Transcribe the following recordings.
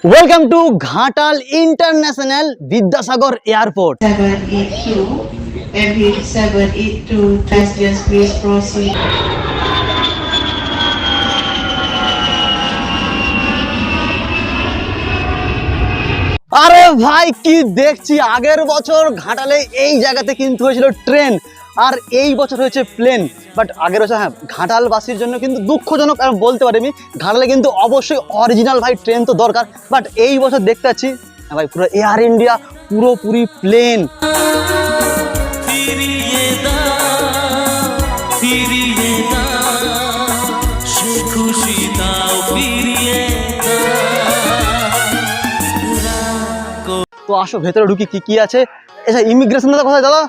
Welcome to Ghatal international Vidyasagar airport. 782 MH782 passengers please proceed. আরে ভাই কি দেখছি, আগের বছর ঘাটালে এই জায়গাতে কিন্তু হয়েছিল ট্রেন, আর এই বছর হয়েছে প্লেন। বাট আগের বছর হ্যাঁ ঘাটালবাসীর জন্য কিন্তু দুঃখজনক আমি বলতে পারি, আমি ঘাটালে কিন্তু অবশ্যই অরিজিনাল ভাই ট্রেন তো দরকার, বাট এই বছর দেখতে পাচ্ছি ভাই পুরো এয়ার ইন্ডিয়া পুরোপুরি প্লেন। তো আসো ভেতরে ঢুকি, কি কি আছে। আচ্ছা ইমিগ্রেশন দাদা কোথায় দাদা?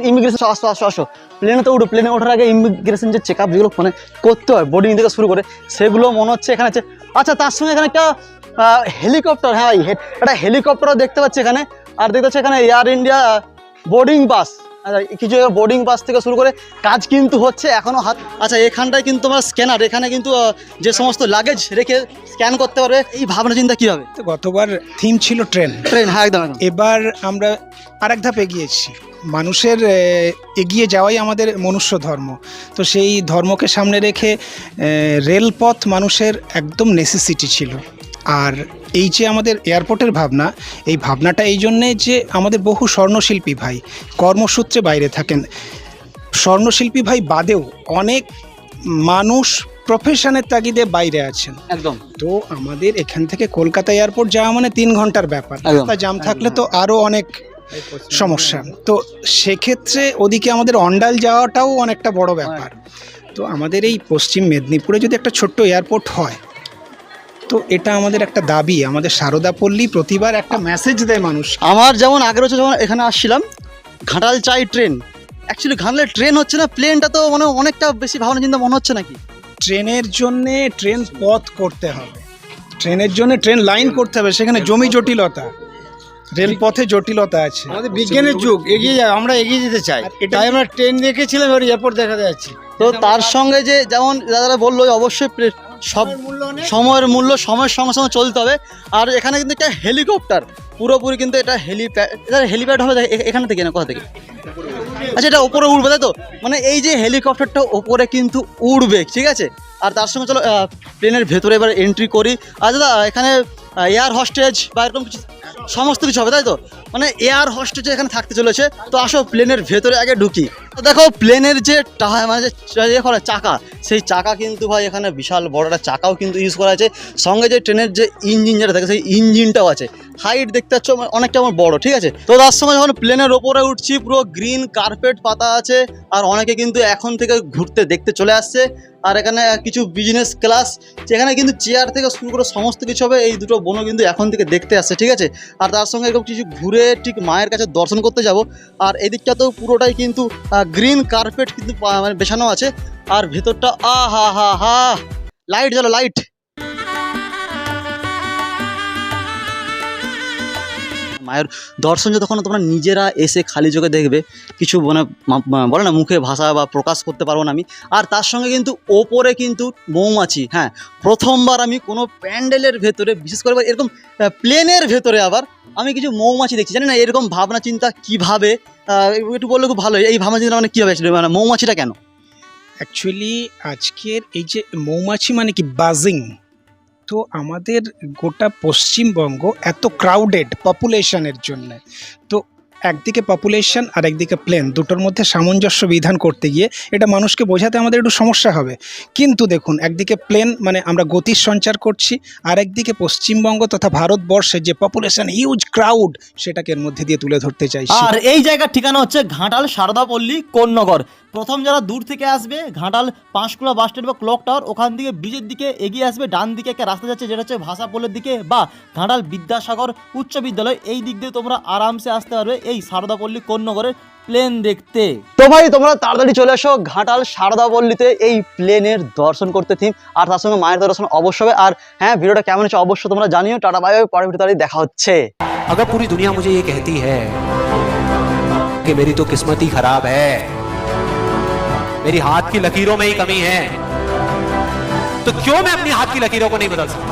ইমিগ্রেশন আসো আসো আসো, প্লেনে তো উঠো। প্লেনে ওঠার আগে ইমিগ্রেশন যে চেক আপ যেগুলো মানে করতে হয় বোর্ডিং থেকে শুরু করে, সেগুলো মনে হচ্ছে এখানে আছে। আচ্ছা তার সঙ্গে এখানে একটা হেলিকপ্টার, হ্যাঁ ভাই একটা হেলিকপ্টারও দেখতে পাচ্ছি এখানে। আর দেখতে পাচ্ছি এখানে এয়ার ইন্ডিয়া বোর্ডিং পাস, কিছু বোর্ডিং পাস থেকে শুরু করে কাজ কিন্তু হচ্ছে এখনো হাত। আচ্ছা এখানটায় কিন্তু আমার স্ক্যানার, এখানে কিন্তু যে সমস্ত লাগেজ রেখে স্ক্যান করতে পারবে। এই ভাবনা চিন্তা কী হবে? তো গতবার থিম ছিল ট্রেন, হ্যাঁ একদম একদম। এবার আমরা আরেক ধাপ এগিয়েছি। মানুষের এগিয়ে যাওয়াই আমাদের মনুষ্য ধর্ম, তো সেই ধর্মকে সামনে রেখে রেলপথ মানুষের একদম নেসেসিটি ছিল। আর এই যে আমাদের এয়ারপোর্টের ভাবনা, এই ভাবনাটা এই জন্যে যে আমাদের বহু স্বর্ণশিল্পী ভাই কর্মসূত্রে বাইরে থাকেন। স্বর্ণশিল্পী ভাই বাদেও অনেক মানুষ প্রফেশনের তাগিদে বাইরে আছেন একদম। তো আমাদের এখান থেকে কলকাতা এয়ারপোর্ট যাওয়া মানে 3 ঘন্টার ব্যাপার, তা জাম থাকলে তো আরও অনেক সমস্যা। তো সেক্ষেত্রে ওদিকে আমাদের অন্ডাল যাওয়াটাও অনেকটা বড় ব্যাপার। তো আমাদের এই পশ্চিম মেদিনীপুরে যদি একটা ছোট্ট এয়ারপোর্ট হয়, তো এটা আমাদের একটা দাবি। আমাদের সারদাপল্লী প্রতিবার একটা মেসেজ দেয় মানুষ। আমার যেমন আগের বছর যখন এখানে আসছিলাম, ঘাটাল চাই ট্রেন, অ্যাকচুয়ালি ঘাটালে ট্রেন হচ্ছে না, প্লেনটা তো মানে অনেকটা বেশি ভাবনা চিন্তা মনে হচ্ছে নাকি। ট্রেনের জন্যে ট্রেন পথ করতে হবে, ট্রেনের জন্য ট্রেন লাইন করতে হবে, সেখানে জমি জটিলতা, রেলপথে জটিলতা আছে। আমাদের বিজ্ঞানের যুগ এগিয়ে যায়, আমরা এগিয়ে যেতে চাই, তাই আমরা ট্রেন দেখেছিলাম, এবার এয়ারপোর্ট দেখা যাচ্ছে। তো তার সঙ্গে যে যেমন দাদারা বললো অবশ্যই সব সময়ের মূল্য, সময়ের সঙ্গে সঙ্গে চলতে হবে। আর এখানে কিন্তু একটা হেলিকপ্টার পুরোপুরি কিন্তু এটা হেলিপ্যাড হবে এখানে থেকে না, কোথা থেকে? আচ্ছা এটা ওপরে উঠবে তাই তো, মানে এই যে হেলিকপ্টারটা ওপরে কিন্তু উড়বে, ঠিক আছে। আর তার সঙ্গে চলো প্লেনের ভেতরে এবার এন্ট্রি করি। আর দাদা এখানে এয়ার হোস্টেজ বা এরকম কিছু সমস্ত কিছু হবে তাই তো, মানে এয়ার হোস্টেজ এখানে থাকতে চলেছে। তো আসো প্লেনের ভেতরে আগে ঢুকি। তো দেখো প্লেনের যে মানে যে চাকা, সেই চাকা কিন্তু ভাই এখানে বিশাল বড় একটা চাকাও কিন্তু ইউজ করা আছে। সঙ্গে যে ট্রেনের যে ইঞ্জিন যেটা থাকে, সেই ইঞ্জিনটাও আছে। হাইট দেখতে পাচ্ছ অনেকটা আমার বড়, ঠিক আছে। তো তার সঙ্গে যখন প্লেনের ওপরে উঠছি, পুরো গ্রিন কার্পেট পাতা আছে, আর অনেকে কিন্তু এখন থেকে ঘুরতে দেখতে চলে আসছে। আর এখানে কিছু বিজনেস ক্লাস, যেখানে কিন্তু চেয়ার থেকে শুরু করে সমস্ত কিছু হবে। এই দুটো বোনও কিন্তু এখন থেকে দেখতে আসছে, ঠিক আছে। আর তার সঙ্গে এরকম কিছু ঘুরে ঠিক মায়ের কাছে দর্শন করতে যাব। আর এদিকটা তো পুরোটাই কিন্তু গ্রিন কার্পেট কিন্তু মানে বেছানো আছে। আর ভেতরটা হা হা হা, লাইট জ্বলো লাইট। মায়ের দর্শন যতক্ষণ তোমরা নিজেরা এসে খালি চোখে দেখবে, কিছু মানে বলে না মুখে ভাষা বা প্রকাশ করতে পারবো না আমি। আর তার সঙ্গে কিন্তু ওপরে কিন্তু মৌমাছি, হ্যাঁ প্রথমবার আমি কোনো প্যান্ডেলের ভেতরে, বিশেষ করে এরকম প্লেনের ভেতরে আবার আমি কিছু মৌমাছি দেখছি। জানি না এরকম ভাবনা চিন্তা কীভাবে, একটু বললে খুব ভালো। এই ভাবনা চিন্তা মানে কীভাবে, মানে মৌমাছিটা কেন? অ্যাকচুয়ালি আজকের এই যে মৌমাছি মানে কি বাজিং, তো আমাদের গোটা পশ্চিমবঙ্গ এত ক্রাউডেড পপুলেশনের জন্য, তো একদিকে পপুলেশন আর একদিকে প্লেন, দুটোর মধ্যে সামঞ্জস্য বিধান করতে গিয়ে এটা মানুষকে বোঝাতে আমাদের একটু সমস্যা হবে। কিন্তু দেখুন, একদিকে প্লেন মানে আমরা গতির সঞ্চার করছি, আর একদিকে পশ্চিমবঙ্গ তথা ভারতবর্ষের যে পপুলেশন হিউজ ক্রাউড, সেটাকে এর মধ্যে দিয়ে তুলে ধরতে চাইছি। আর এই জায়গার ঠিকানা হচ্ছে ঘাটাল সারদাপল্লী কোন্নগর। প্রথম যারা দূর থেকে আসবে, ঘাটাল পাঁশকুড়া বাস স্ট্যান্ড বা ক্লক টাওয়ার, ওখান থেকে ব্রিজের দিকে এগিয়ে আসবে, ডান দিকে একটা রাস্তা যাচ্ছে যেটা হচ্ছে ভাষাপোলের দিকে বা ঘাটাল বিদ্যাসাগর উচ্চ বিদ্যালয়, এই দিক দিয়ে তোমরা আরামসে আসতে পারবে এই সারদাপল্লী কোন্নগরের প্লেন দেখতে। তো ভাই তোমরা তাড়াতাড়ি চলে এসো ঘাটাল সারদাপল্লীতে এই প্লেনের দর্শন করতে থিম, আর তার সঙ্গে মায়ের দর্শন অবশ্যই হবে। আর হ্যাঁ ভিডিওটা কেমন হচ্ছে অবশ্যই তোমরা জানিও। টাটা বাই বাই, পরের ভিডিওতে দেখা হচ্ছে। अगर पूरी दुनिया मुझे ये कहती है कि मेरी तो किस्मत ही खराब है, मेरी हाथ की लकीरों में ही कमी है, तो क्यों मैं अपनी हाथ की लकीरों को नहीं बदल सकता?